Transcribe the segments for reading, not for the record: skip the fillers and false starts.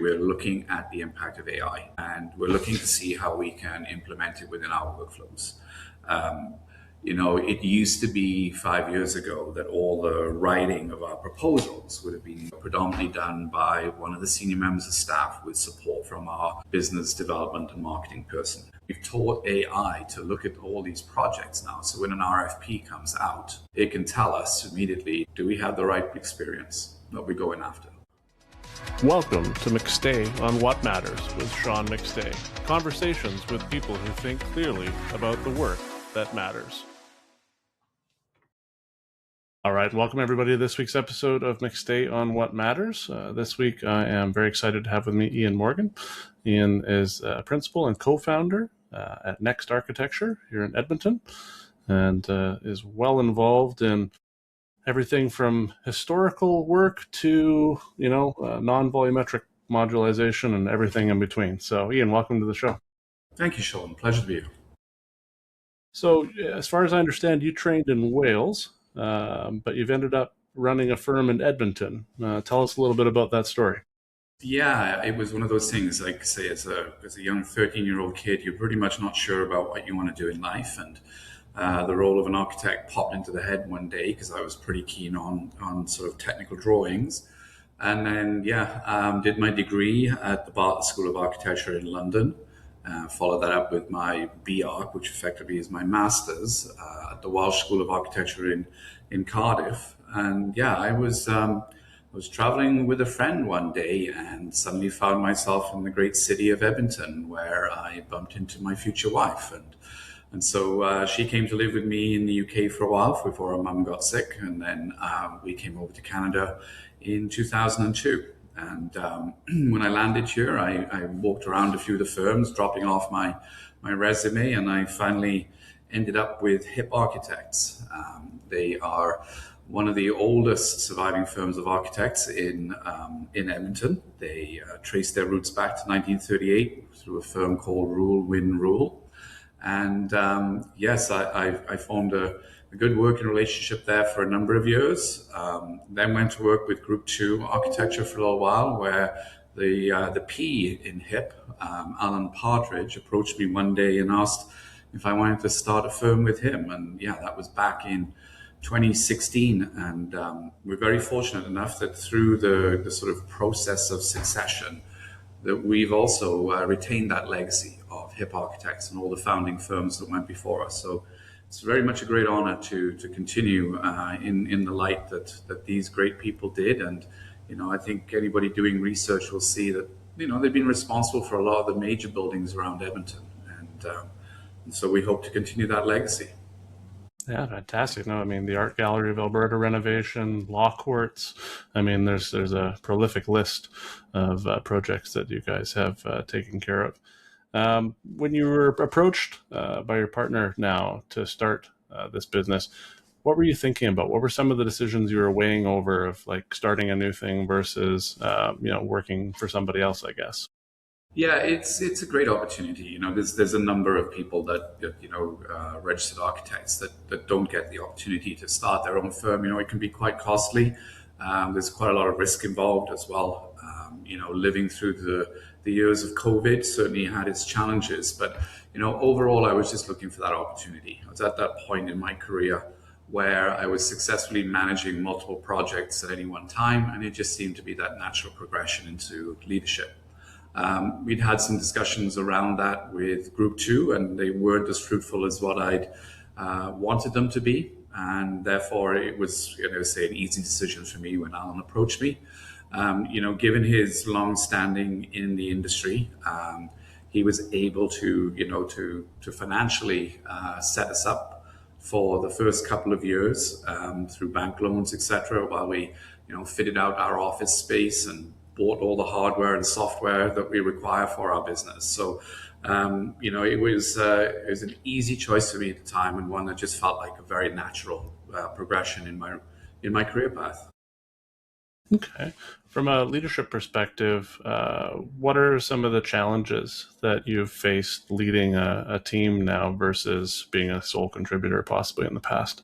we're looking at the impact of AI, and we're looking to see how we can implement it within our workflows. It used to be 5 years ago that all the writing of our proposals would have been predominantly done by one of the senior members of staff with support from our business development and marketing person. We've taught AI to look at all these projects now. So when an RFP comes out, it can tell us immediately, do we have the right experience that we're going after? Welcome to McStay on What Matters with Sean McStay. Conversations with people who think clearly about the work that matters. All right, welcome everybody to this week's episode of McStay on What Matters. This week I am very excited to have with me Ian Morgan. Ian is a principal and co-founder at Next Architecture here in Edmonton, and is well involved in everything from historical work to, non-volumetric modularization and everything in between. So Ian, welcome to the show. Thank you, Sean. Pleasure to be here. So as far as I understand, you trained in Wales, but you've ended up running a firm in Edmonton. Tell us a little bit about that story. Yeah, it was one of those things, like say, as a young 13-year-old kid, you're pretty much not sure about what you want to do in life. And the role of an architect popped into the head one day because I was pretty keen on sort of technical drawings. And then, did my degree at the Bartlett School of Architecture in London. Followed that up with my BArch, which effectively is my master's at the Welsh School of Architecture in Cardiff. And I was traveling with a friend one day and suddenly found myself in the great city of Edmonton, where I bumped into my future wife. And so she came to live with me in the UK for a while before her mum got sick. And then we came over to Canada in 2002. And when I landed here, I walked around a few of the firms, dropping off my resume, and I finally ended up with HIP Architects. They are one of the oldest surviving firms of architects in Edmonton. They trace their roots back to 1938 through a firm called Rule Win Rule. And I formed a good working relationship there for a number of years. Then went to work with Group 2 Architecture for a little while, where the P in HIP, Alan Partridge, approached me one day and asked if I wanted to start a firm with him. And that was back in 2016. And we're very fortunate enough that through the sort of process of succession, that we've also retained that legacy of HIP Architects and all the founding firms that went before us. So it's very much a great honor to continue in the light that these great people did. And, I think anybody doing research will see that, they've been responsible for a lot of the major buildings around Edmonton. And so we hope to continue that legacy. Yeah, fantastic. No, I mean, the Art Gallery of Alberta renovation, law courts. I mean, there's a prolific list of projects that you guys have taken care of. When you were approached by your partner now to start this business, what were you thinking about? What were some of the decisions you were weighing over of like starting a new thing versus, working for somebody else, I guess? Yeah, it's a great opportunity. There's a number of people that registered architects that don't get the opportunity to start their own firm. It can be quite costly. There's quite a lot of risk involved as well. Living through the years of COVID certainly had its challenges, but overall, I was just looking for that opportunity. I was at that point in my career where I was successfully managing multiple projects at any one time, and it just seemed to be that natural progression into leadership. We'd had some discussions around that with Group 2, and they weren't as fruitful as what I'd wanted them to be. And therefore, it was, an easy decision for me when Alan approached me. Given his long standing in the industry, he was able to financially set us up for the first couple of years through bank loans, etc., while we, fitted out our office space and bought all the hardware and software that we require for our business. So, it was an easy choice for me at the time, and one that just felt like a very natural progression in my career path. Okay. From a leadership perspective, what are some of the challenges that you've faced leading a team now versus being a sole contributor possibly in the past?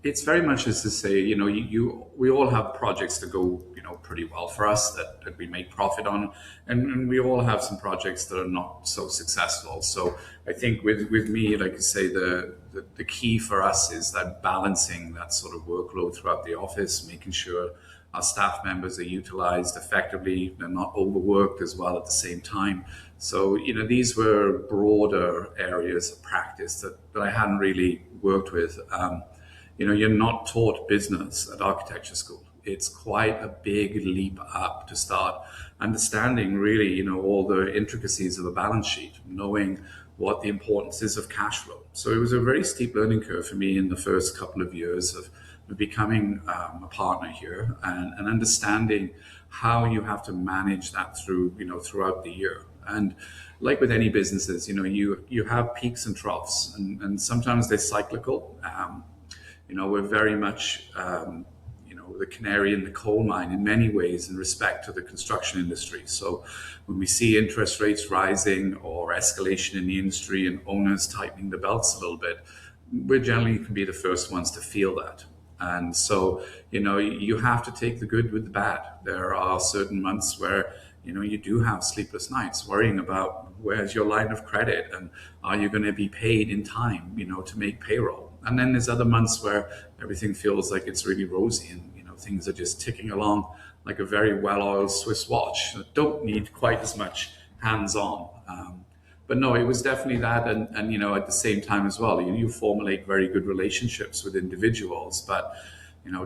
It's very much as to say, we all have projects to go, pretty well for us that we make profit on, and we all have some projects that are not so successful. So I think with me, like I say, the key for us is that balancing that sort of workload throughout the office, making sure our staff members are utilized effectively, they're not overworked as well at the same time. So, these were broader areas of practice that I hadn't really worked with. You're not taught business at architecture school. It's quite a big leap up to start understanding really, all the intricacies of a balance sheet, knowing what the importance is of cash flow. So it was a very steep learning curve for me in the first couple of years of becoming a partner here and understanding how you have to manage that throughout the year. And like with any businesses, you have peaks and troughs, and sometimes they're cyclical. We're very much, the canary in the coal mine in many ways in respect to the construction industry. So when we see interest rates rising or escalation in the industry and owners tightening the belts a little bit, we generally can be the first ones to feel that. And so, you have to take the good with the bad. There are certain months where, you do have sleepless nights worrying about where's your line of credit and are you going to be paid in time, to make payroll. And then there's other months where everything feels like it's really rosy and, things are just ticking along like a very well-oiled Swiss watch that don't need quite as much hands-on. But no, it was definitely that. And at the same time as well, you formulate very good relationships with individuals, but,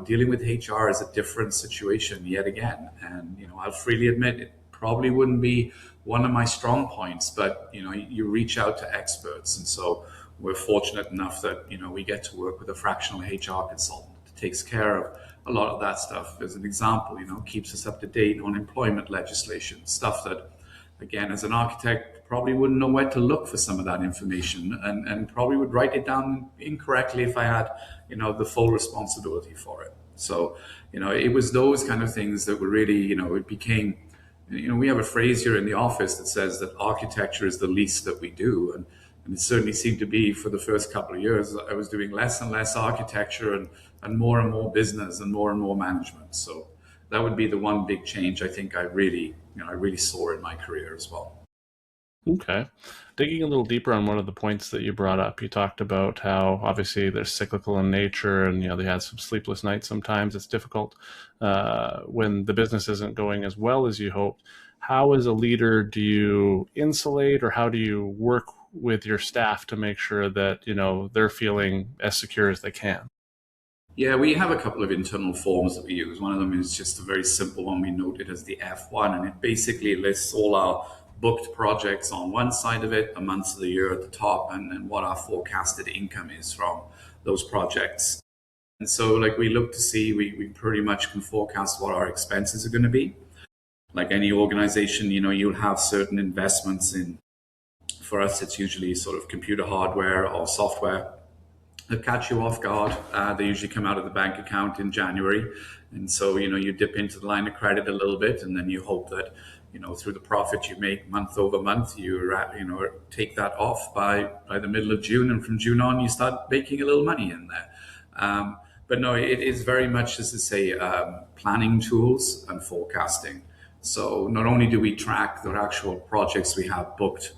dealing with HR is a different situation yet again. And, I'll freely admit it probably wouldn't be one of my strong points, but, you reach out to experts. And so we're fortunate enough that, we get to work with a fractional HR consultant that takes care of a lot of that stuff. As an example, keeps us up to date on employment legislation, stuff that, again, as an architect, probably wouldn't know where to look for some of that information and probably would write it down incorrectly if I had, the full responsibility for it. So, it was those kind of things that were really, it became, we have a phrase here in the office that says that architecture is the least that we do. And it certainly seemed to be for the first couple of years, I was doing less and less architecture and more business and more management. So that would be the one big change I think I really saw in my career as well. Okay. Digging a little deeper on one of the points that you brought up, you talked about how obviously they're cyclical in nature and, they had some sleepless nights sometimes. It's difficult when the business isn't going as well as you hoped. How, as a leader, do you insulate or how do you work with your staff to make sure that, they're feeling as secure as they can? Yeah, we have a couple of internal forms that we use. One of them is just a very simple one. We note it as the F1, and it basically lists all our booked projects on one side of it, the months of the year at the top, and what our forecasted income is from those projects. And so we look to see, we pretty much can forecast what our expenses are going to be. Like any organization, you'll have certain investments in, for us, it's usually sort of computer hardware or software that catch you off guard. They usually come out of the bank account in January. And so, you dip into the line of credit a little bit, and then you hope that, through the profit you make month over month, you take that off by the middle of June. And from June on, you start making a little money in there. But no, it is very much, as I say, planning tools and forecasting. So not only do we track the actual projects we have booked,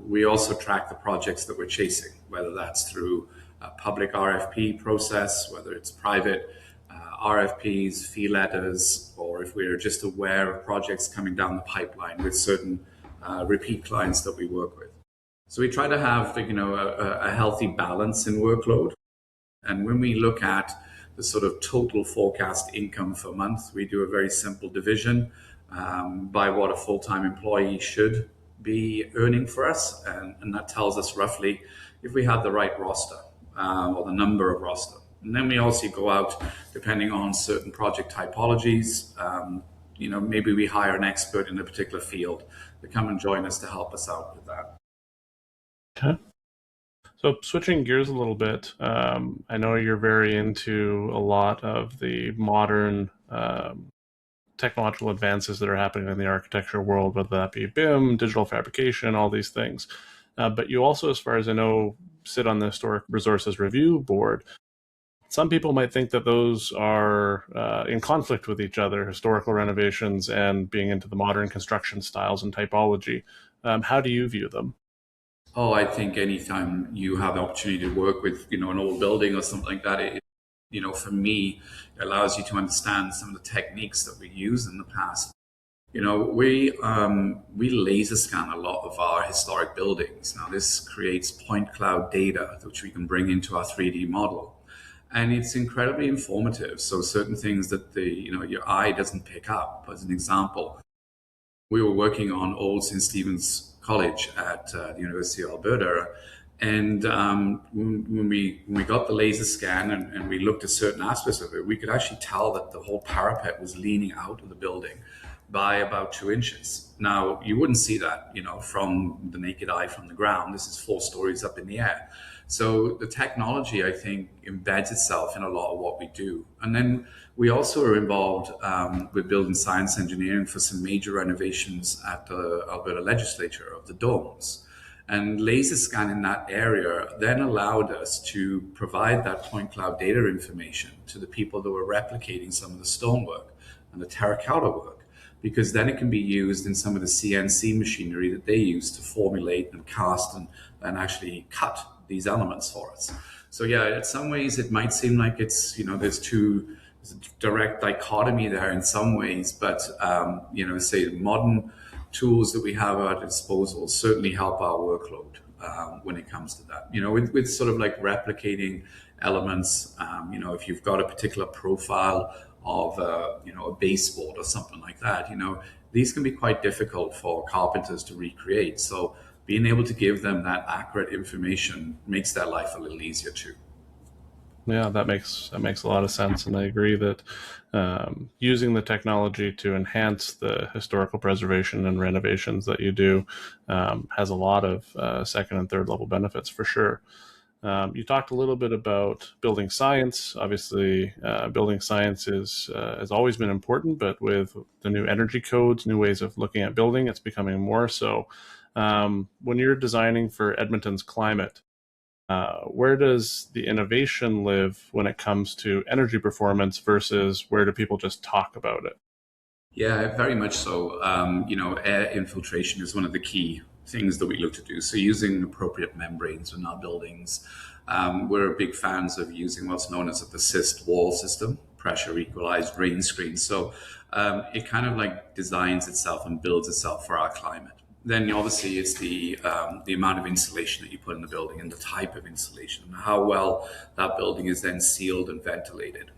we also track the projects that we're chasing, whether that's through a public RFP process, whether it's private RFPs, fee letters, or if we're just aware of projects coming down the pipeline with certain repeat clients that we work with. So we try to have a healthy balance in workload. And when we look at the sort of total forecast income for a month, we do a very simple division by what a full-time employee should be earning for us. And that tells us roughly if we have the right roster or the number of roster. And then we also go out, depending on certain project typologies, maybe we hire an expert in a particular field to come and join us to help us out with that. Okay. So switching gears a little bit, I know you're very into a lot of the modern technological advances that are happening in the architecture world, whether that be BIM, digital fabrication, all these things. But you also, as far as I know, sit on the Historic Resources Review Board. some people might think that those are in conflict with each other, historical renovations and being into the modern construction styles and typology. How do you view them? Oh, I think anytime you have the opportunity to work with, an old building or something like that, for me, it allows you to understand some of the techniques that we used in the past. We laser scan a lot of our historic buildings. Now, this creates point cloud data, which we can bring into our 3D model, and it's incredibly informative. So certain things that your eye doesn't pick up. As an example, we were working on old St. Stephen's College at the University of Alberta. And when we got the laser scan and we looked at certain aspects of it, we could actually tell that the whole parapet was leaning out of the building by about 2 inches. Now, you wouldn't see that, from the naked eye from the ground. This is 4 stories up in the air. So the technology, I think, embeds itself in a lot of what we do. And then we also are involved with building science engineering for some major renovations at the Alberta legislature of the domes. And laser scanning that area then allowed us to provide that point cloud data information to the people that were replicating some of the stonework and the terracotta work, because then it can be used in some of the CNC machinery that they use to formulate and cast and actually cut these elements for us. So yeah, in some ways it might seem like there's a direct dichotomy there in some ways, but say modern tools that we have at our disposal certainly help our workload when it comes to that. With sort of like replicating elements, if you've got a particular profile of a baseboard or something like that, these can be quite difficult for carpenters to recreate. So being able to give them that accurate information makes their life a little easier too. Yeah, that makes a lot of sense, and I agree that using the technology to enhance the historical preservation and renovations that you do has a lot of second and third level benefits for sure. You talked a little bit about building science. Obviously, building science has always been important, but with the new energy codes, new ways of looking at building, it's becoming more so. When you're designing for Edmonton's climate, where does the innovation live when it comes to energy performance versus where do people just talk about it? Yeah, very much so. Air infiltration is one of the key things that we look to do. So using appropriate membranes in our buildings. We're big fans of using what's known as a persist wall system, pressure equalized rain screen. So it kind of like designs itself and builds itself for our climate. Then obviously it's the amount of insulation that you put in the building and the type of insulation, and how well that building is then sealed and ventilated.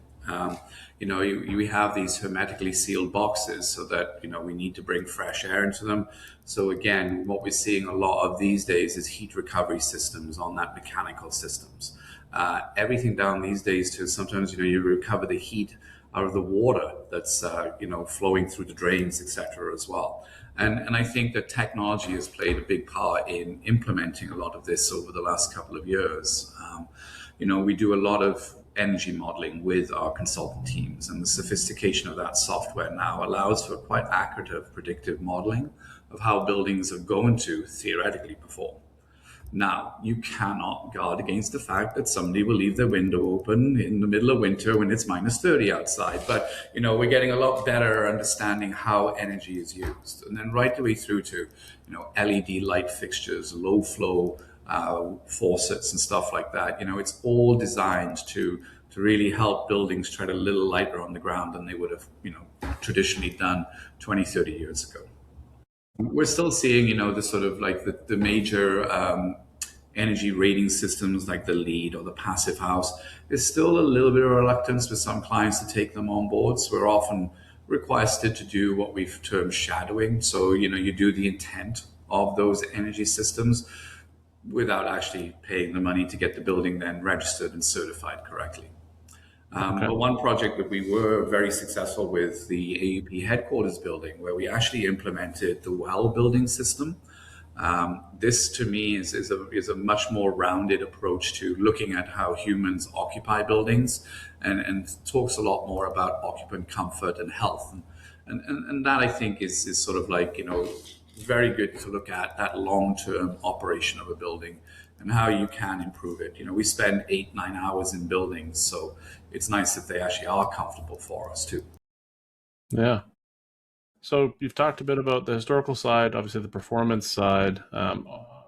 We have these hermetically sealed boxes so that, we need to bring fresh air into them. So again, what we're seeing a lot of these days is heat recovery systems on that mechanical systems. Everything down these days to sometimes, you recover the heat out of the water that's, flowing through the drains, etc. as well. And I think that technology has played a big part in implementing a lot of this over the last couple of years. We do a lot of energy modeling with our consultant teams, and the sophistication of that software now allows for quite accurate predictive modeling of how buildings are going to theoretically perform. Now, you cannot guard against the fact that somebody will leave their window open in the middle of winter when it's minus 30 outside. But, we're getting a lot better understanding how energy is used. And then right the way through to, LED light fixtures, low flow faucets and stuff like that. It's all designed to really help buildings tread a little lighter on the ground than they would have, traditionally done 20, 30 years ago. We're still seeing, the sort of like the major energy rating systems like the LEED or the Passive House. There's still a little bit of reluctance with some clients to take them on board. So we're often requested to do what we've termed shadowing. So, you do the intent of those energy systems without actually paying the money to get the building then registered and certified correctly. Okay. But one project that we were very successful with, the AUP headquarters building, where we actually implemented the well building system. This to me is a much more rounded approach to looking at how humans occupy buildings, and talks a lot more about occupant comfort and health. And that I think is sort of like, very good to look at that long-term operation of a building. and how you can improve it. We spend 8, 9 hours in buildings, so it's nice that they actually are comfortable for us too. Yeah. So you've talked a bit about the historical side, obviously the performance side.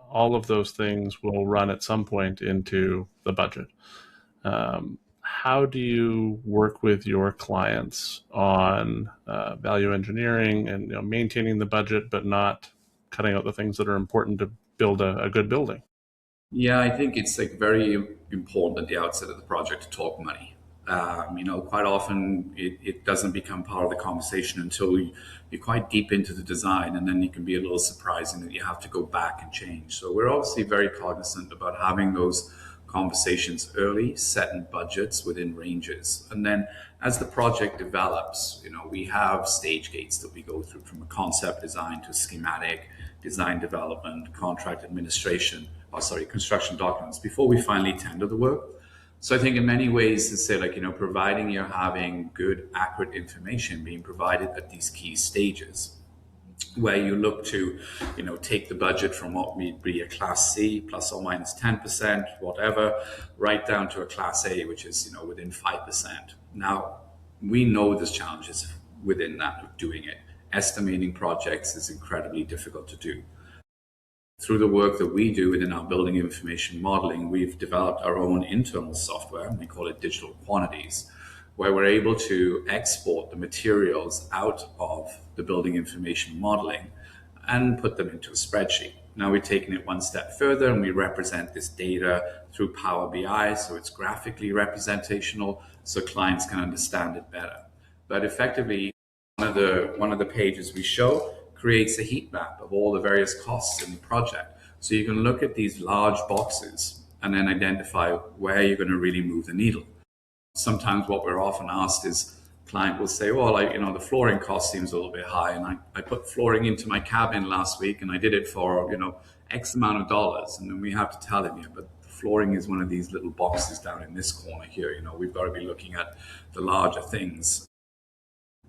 All of those things will run at some point into the budget. How do you work with your clients on value engineering and maintaining the budget, but not cutting out the things that are important to build a good building? Yeah, I think it's like very important at the outset of the project to talk money. Quite often it doesn't become part of the conversation until you're quite deep into the design, and then it can be a little surprising that you have to go back and change. So we're obviously very cognizant about having those conversations early, setting budgets within ranges. And then as the project develops, we have stage gates that we go through from a concept design to schematic, design development, contract administration, construction documents before we finally tender the work. So I think in many ways to say providing you're having good, accurate information being provided at these key stages where you look to, take the budget from what would be a Class C plus or minus 10%, whatever, right down to a Class A, which is, within 5%. Now, we know there's challenges within that of doing it. Estimating projects is incredibly difficult to do. Through the work that we do within our building information modeling, we've developed our own internal software, we call it digital quantities, where we're able to export the materials out of the building information modeling and put them into a spreadsheet. Now we're taking it one step further and we represent this data through Power BI, so it's graphically representational so clients can understand it better. But effectively, one of the pages we show creates a heat map of all the various costs in the project. So you can look at these large boxes and then identify where you're going to really move the needle. Sometimes what we're often asked is, client will say, well, the flooring cost seems a little bit high, and I put flooring into my cabin last week and I did it for, X amount of dollars. And then we have to tell them, yeah, but the flooring is one of these little boxes down in this corner here. We've got to be looking at the larger things.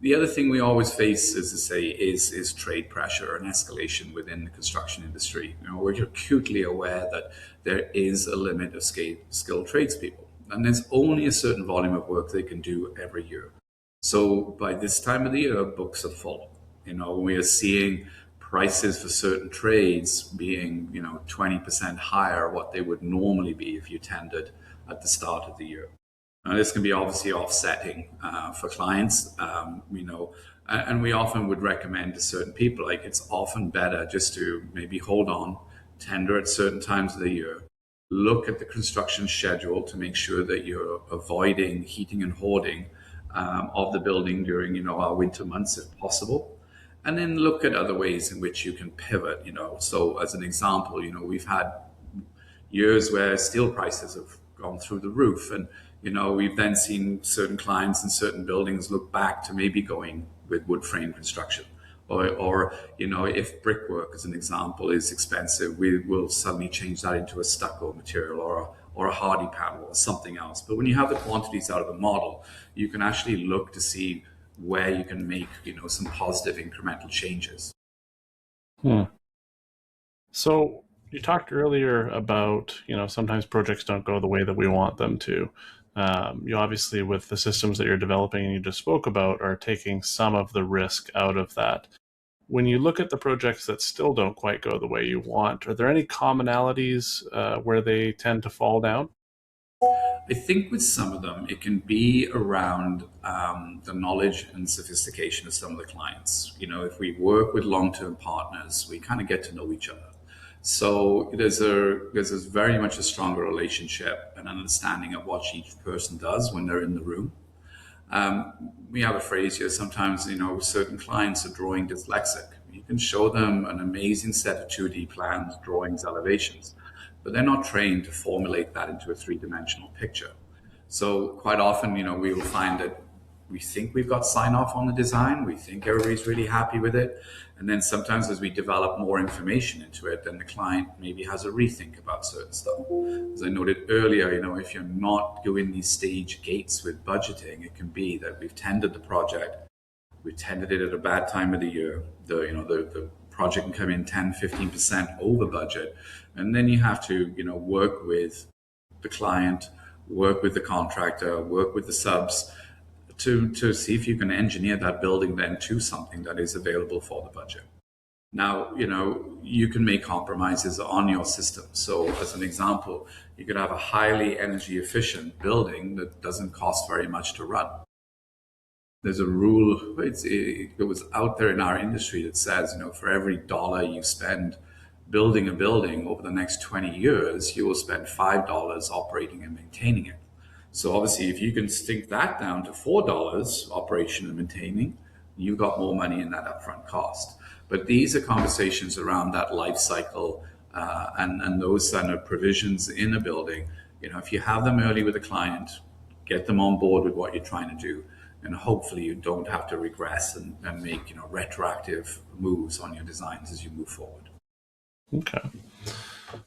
The other thing we always face, as I say, is trade pressure and escalation within the construction industry. We're acutely aware that there is a limit of skilled tradespeople, and there's only a certain volume of work they can do every year. So by this time of the year, books are full. We are seeing prices for certain trades being, 20% higher what they would normally be if you tendered at the start of the year. Now, this can be obviously offsetting for clients, and we often would recommend to certain people, like it's often better just to maybe hold on, tender at certain times of the year, look at the construction schedule to make sure that you're avoiding heating and hoarding of the building during, our winter months if possible. And then look at other ways in which you can pivot, So as an example, we've had years where steel prices have gone through the roof, and we've then seen certain clients in certain buildings look back to maybe going with wood frame construction. Or if brickwork, as an example, is expensive, we will suddenly change that into a stucco material or a hardy panel or something else. But when you have the quantities out of the model, you can actually look to see where you can make, some positive incremental changes. So you talked earlier about, sometimes projects don't go the way that we want them to. You obviously, with the systems that you're developing and you just spoke about, are taking some of the risk out of that. When you look at the projects that still don't quite go the way you want, are there any commonalities where they tend to fall down? I think with some of them, it can be around the knowledge and sophistication of some of the clients. If we work with long-term partners, we kind of get to know each other. So there's very much a stronger relationship and understanding of what each person does when they're in the room. We have a phrase here. Sometimes, certain clients are drawing dyslexic. You can show them an amazing set of 2D plans, drawings, elevations, but they're not trained to formulate that into a three-dimensional picture. So quite often, we will find that we think we've got sign off on the design. We think everybody's really happy with it. And then sometimes as we develop more information into it, then the client maybe has a rethink about certain stuff. As I noted earlier, if you're not doing these stage gates with budgeting, it can be that we've tendered the project, we tendered it at a bad time of the year. The project can come in 10, 15% over budget. And then you have to, work with the client, work with the contractor, work with the subs to see if you can engineer that building then to something that is available for the budget. Now, you can make compromises on your system. So as an example, you could have a highly energy efficient building that doesn't cost very much to run. There's a rule, it was out there in our industry that says, for every dollar you spend building a building over the next 20 years, you will spend $5 operating and maintaining it. So obviously, if you can stick that down to $4 operation and maintaining, you got more money in that upfront cost. But these are conversations around that life cycle and those kind of provisions in a building. If you have them early with a client, get them on board with what you're trying to do, and hopefully you don't have to regress and make retroactive moves on your designs as you move forward. Okay.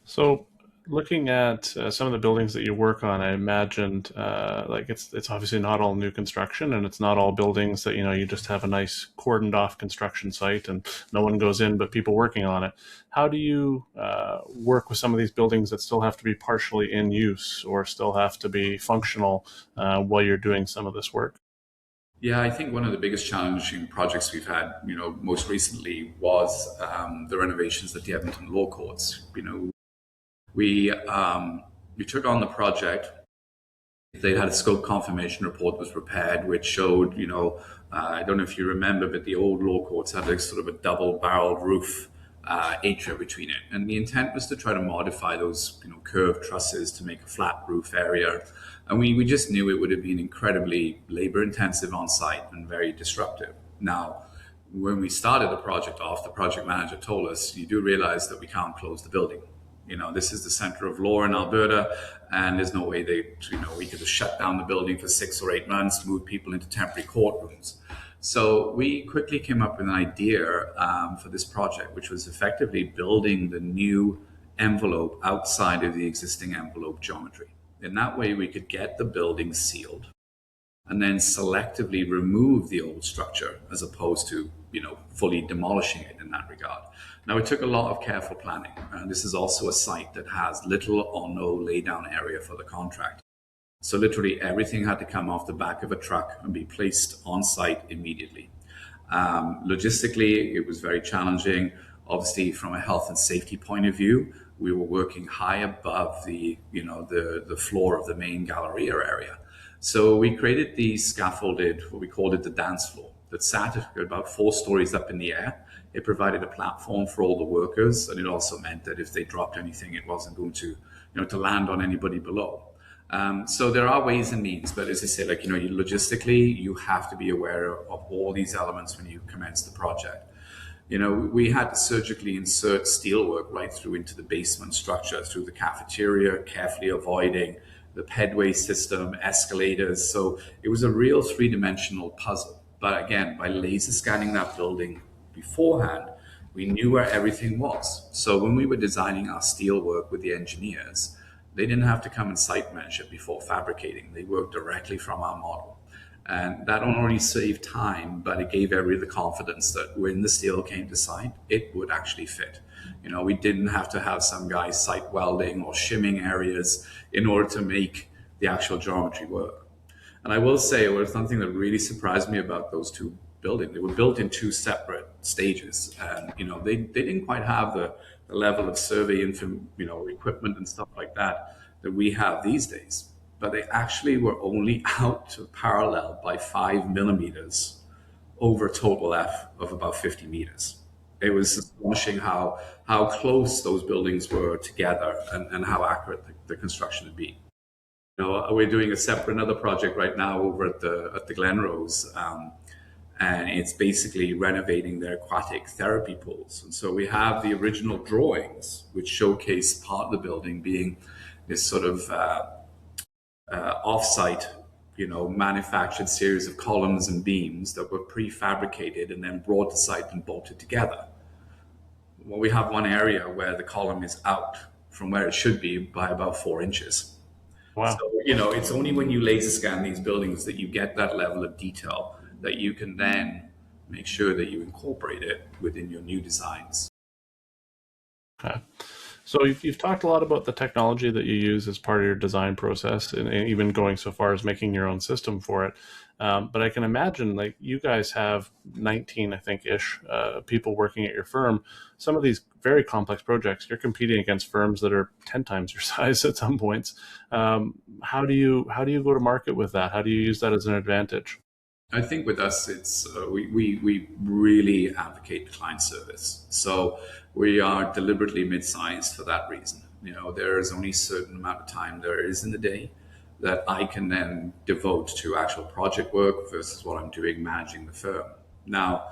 So looking at some of the buildings that you work on, I imagined like it's obviously not all new construction, and it's not all buildings that you just have a nice cordoned off construction site and no one goes in but people working on it. How do you work with some of these buildings that still have to be partially in use or still have to be functional while you're doing some of this work? Yeah, I think one of the biggest challenging projects we've had, most recently was the renovations at the Edmonton law courts. We took on the project. They had a scope confirmation report was prepared, which showed, I don't know if you remember, but the old law courts had sort of a double-barreled roof atria between it, and the intent was to try to modify those, curved trusses to make a flat roof area. And we just knew it would have been incredibly labor-intensive on site and very disruptive. Now, when we started the project off, the project manager told us, you do realize that we can't close the building. This is the center of law in Alberta, and there's no way we could have shut down the building for 6 or 8 months, move people into temporary courtrooms. So we quickly came up with an idea for this project, which was effectively building the new envelope outside of the existing envelope geometry. In that way, we could get the building sealed and then selectively remove the old structure as opposed to, fully demolishing it in that regard. Now, it took a lot of careful planning. This is also a site that has little or no laydown area for the contract. So literally everything had to come off the back of a truck and be placed on site immediately. Logistically, it was very challenging. Obviously, from a health and safety point of view, we were working high above the floor of the main Galleria area. So we created the scaffolded, what we called it the dance floor, that sat about 4 stories up in the air. It provided a platform for all the workers, and it also meant that if they dropped anything, it wasn't going to, to land on anybody below. So there are ways and means, but as I say, logistically, you have to be aware of all these elements when you commence the project. We had to surgically insert steelwork right through into the basement structure, through the cafeteria, carefully avoiding the pedway system, escalators. So it was a real 3-dimensional puzzle. But again, by laser scanning that building beforehand, we knew where everything was. So when we were designing our steelwork with the engineers, they didn't have to come and site measure before fabricating. They worked directly from our model. And that not only saved time, but it gave everybody the confidence that when the steel came to site, it would actually fit. We didn't have to have some guy site welding or shimming areas in order to make the actual geometry work. And I will say, it was something that really surprised me about those 2 buildings. They were built in 2 separate stages. And, they didn't quite have the level of survey equipment and stuff like that we have these days. But they actually were only out to parallel by 5 millimeters over total F of about 50 meters. It was astonishing how close those buildings were together and how accurate the construction had been. We're doing another project right now over at the Glenrose, and it's basically renovating their aquatic therapy pools. And so we have the original drawings, which showcase part of the building being this sort of off-site, manufactured series of columns and beams that were prefabricated and then brought to site and bolted together. Well, we have one area where the column is out from where it should be by about 4 inches. Wow. So, it's only when you laser scan these buildings that you get that level of detail that you can then make sure that you incorporate it within your new designs. Okay. So you've talked a lot about the technology that you use as part of your design process, and even going so far as making your own system for it. But I can imagine, like, you guys have 19, I think, ish people working at your firm. Some of these very complex projects, you're competing against firms that are 10 times your size at some points. How do you go to market with that? How do you use that as an advantage? I think with us, it's we really advocate client service. So we are deliberately mid-sized for that reason. You know, there is only a certain amount of time there is in the day that I can then devote to actual project work versus what I'm doing managing the firm. Now,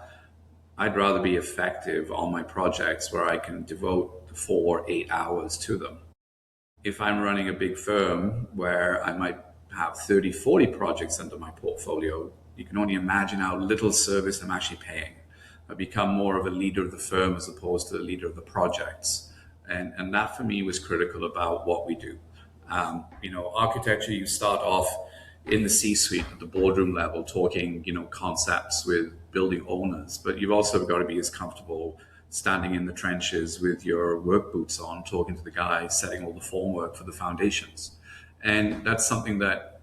I'd rather be effective on my projects where I can devote 4 or 8 hours to them. If I'm running a big firm where I might have 30, 40 projects under my portfolio, you can only imagine how little service I'm actually paying. I become more of a leader of the firm as opposed to the leader of the projects. And that for me was critical about what we do. Architecture, you start off in the C-suite at the boardroom level talking, concepts with building owners, but you've also got to be as comfortable standing in the trenches with your work boots on, talking to the guy, setting all the formwork for the foundations. And that's something that,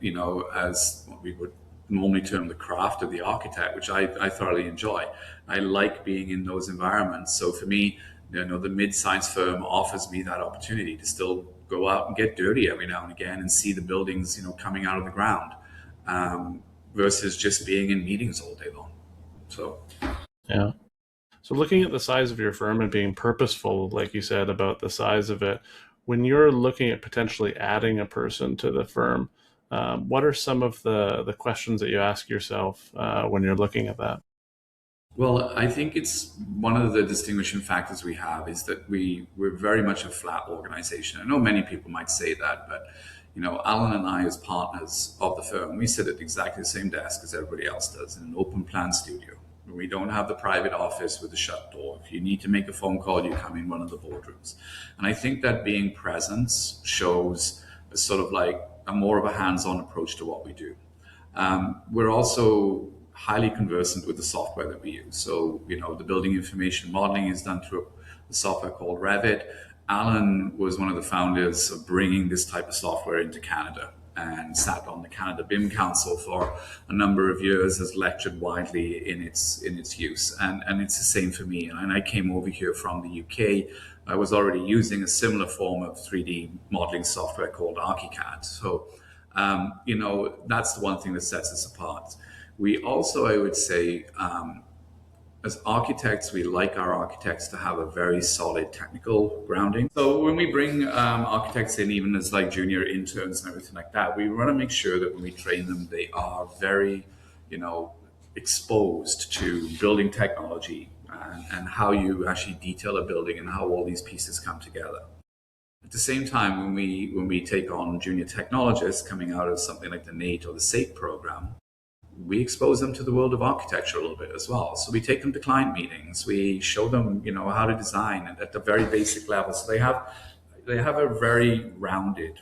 as what we would normally term the craft of the architect, which I thoroughly enjoy. I like being in those environments. So for me, the mid-sized firm offers me that opportunity to still go out and get dirty every now and again and see the buildings, coming out of the ground, versus just being in meetings all day long. So, Yeah. So looking at the size of your firm and being purposeful, like you said, about the size of it, when you're looking at potentially adding a person to the firm, what are some of the questions that you ask yourself when you're looking at that? well, I think it's one of the distinguishing factors we have is that we're very much a flat organization. I know many people might say that, but Alan and I, as partners of the firm, we sit at exactly the same desk as everybody else does in an open plan studio. We don't have the private office with a shut door. If you need to make a phone call, you come in one of the boardrooms. And I think that being present shows a sort of like a more of a hands-on approach to what we do. We're also highly conversant with the software that we use. So, the building information modeling is done through a software called Revit. Alan was one of the founders of bringing this type of software into Canada and sat on the Canada BIM Council for a number of years, has lectured widely in its use. And it's the same for me. And I came over here from the UK. I was already using a similar form of 3D modeling software called ArchiCAD. So, that's the one thing that sets us apart. We also, I would say, as architects, we like our architects to have a very solid technical grounding. So when we bring architects in, even as like junior interns and everything like that, we want to make sure that when we train them, they are very, exposed to building technology and how you actually detail a building and how all these pieces come together. At the same time, when we take on junior technologists coming out of something like the NATE or the SAPE program, we expose them to the world of architecture a little bit as well. So we take them to client meetings. We show them, how to design at the very basic level. So they have a very rounded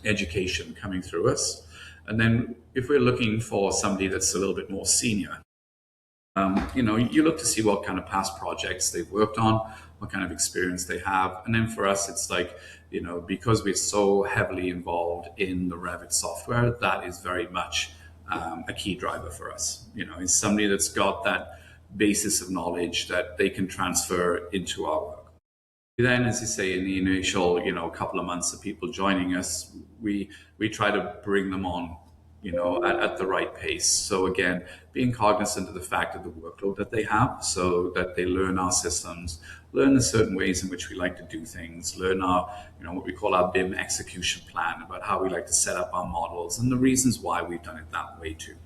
education coming through us. And then if we're looking for somebody that's a little bit more senior, you look to see what kind of past projects they've worked on, what kind of experience they have. And then for us, it's like, because we're so heavily involved in the Revit software, that is very much a key driver for us. It's somebody that's got that basis of knowledge that they can transfer into our work. Then, as you say, in the initial, couple of months of people joining us, we try to bring them on, at the right pace. So again, being cognizant of the fact of the workload that they have, so that they learn our systems, learn the certain ways in which we like to do things, learn our, what we call our BIM execution plan, about how we like to set up our models and the reasons why we've done it that way too.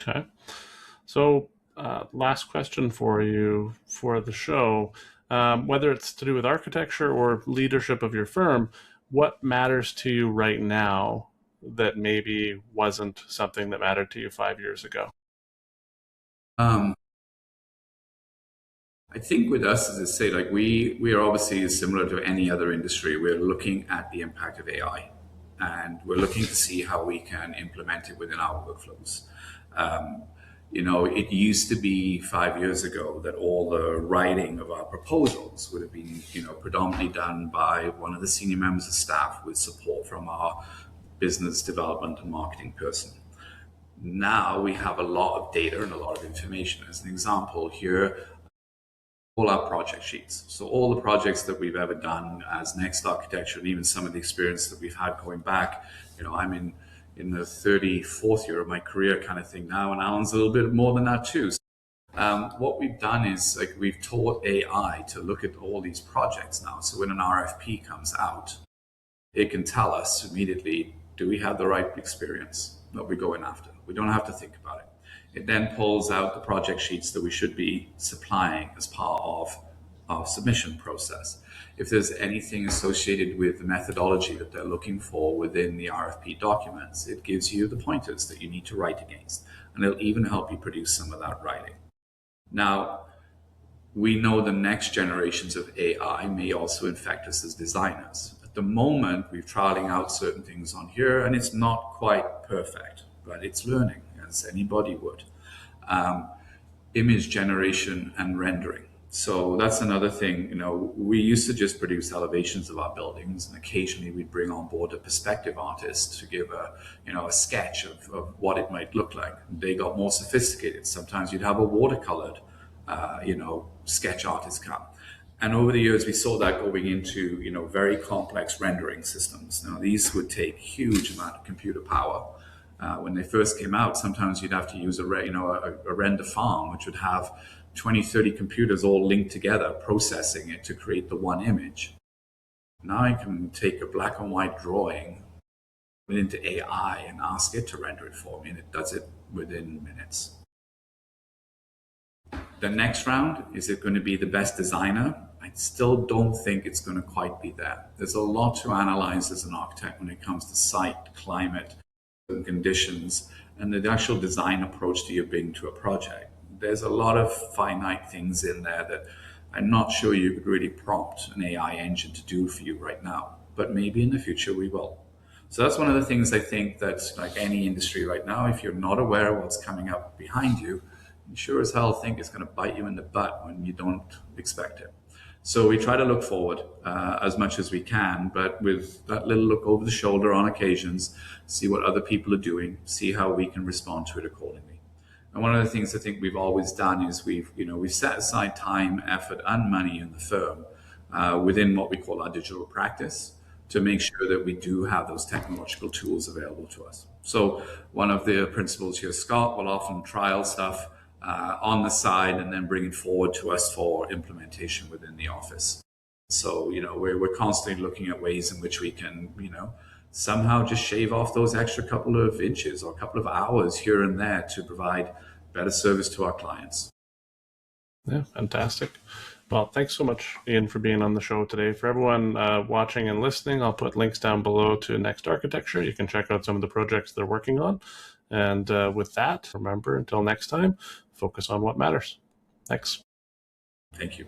Okay. So last question for you for the show, whether it's to do with architecture or leadership of your firm, what matters to you right now that maybe wasn't something that mattered to you 5 years ago? I think with us, as I say, like we are obviously similar to any other industry. We're looking at the impact of AI, and we're looking to see how we can implement it within our workflows. It used to be 5 years ago that all the writing of our proposals would have been, predominantly done by one of the senior members of staff with support from our business development and marketing person. Now we have a lot of data and a lot of information. As an example here, all our project sheets. So all the projects that we've ever done as Next Architecture, and even some of the experience that we've had going back, I'm in the 34th year of my career kind of thing now, and Alan's a little bit more than that too. What we've done is we've taught AI to look at all these projects now. So when an RFP comes out, it can tell us immediately, do we have the right experience that we're going after? We don't have to think about it. It then pulls out the project sheets that we should be supplying as part of our submission process. If there's anything associated with the methodology that they're looking for within the RFP documents, it gives you the pointers that you need to write against, and it'll even help you produce some of that writing. Now, we know the next generations of AI may also infect us as designers. At the moment, we're trialing out certain things on here, and it's not quite perfect, but it's learning, as anybody would. Image generation and rendering. So that's another thing. We used to just produce elevations of our buildings, and occasionally we'd bring on board a perspective artist to give a sketch of what it might look like. They got more sophisticated. Sometimes you'd have a watercolored, sketch artist come. And over the years, we saw that going into, very complex rendering systems. Now, these would take huge amount of computer power. When they first came out, sometimes you'd have to use a render farm, which would have 20, 30 computers all linked together, processing it to create the one image. Now I can take a black and white drawing, put it into AI, and ask it to render it for me, and it does it within minutes. The next round, is it going to be the best designer? I still don't think it's going to quite be there. There's a lot to analyze as an architect when it comes to site, climate, and conditions, and the actual design approach that you bring to a project. There's a lot of finite things in there that I'm not sure you could really prompt an AI engine to do for you right now, but maybe in the future we will. So that's one of the things I think that, like any industry right now, if you're not aware of what's coming up behind you, you sure as hell think it's going to bite you in the butt when you don't expect it. So we try to look forward as much as we can, but with that little look over the shoulder on occasions, see what other people are doing, see how we can respond to it accordingly. And one of the things I think we've always done is we've set aside time, effort, and money in the firm within what we call our digital practice to make sure that we do have those technological tools available to us. So one of the principals here, Scott, will often trial stuff on the side and then bring it forward to us for implementation within the office. So, we're constantly looking at ways in which we can, somehow just shave off those extra couple of inches or a couple of hours here and there to provide better service to our clients. Yeah, fantastic. Well, thanks so much, Ian, for being on the show today. For everyone watching and listening, I'll put links down below to Next Architecture. You can check out some of the projects they're working on. And with that, remember, until next time, focus on what matters. Thanks. Thank you.